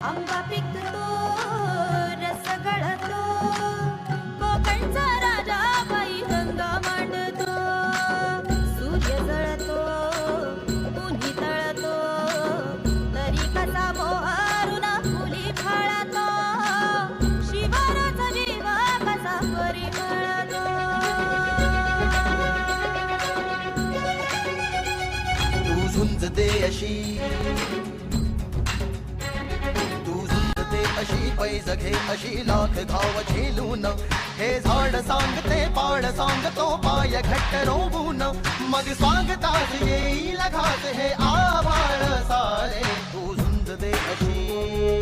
आंबा पिकतो रस गळतो कोकणचा राजा बाई गंगा मांडतो सूर्य जळतो उन्ही तळतो तरी कसा मोहरून फुली फळतो शिवाराचा जीव कसा परिमळतो तू झुंजते अशी अशी पैज घे अशी लाख घाव झेलून हे झाड सांगते पाड सांगतो पाय घट्ट रोवून मग स्वागतास येईल घास हे आभाळ सारे तू झुंज दे अशी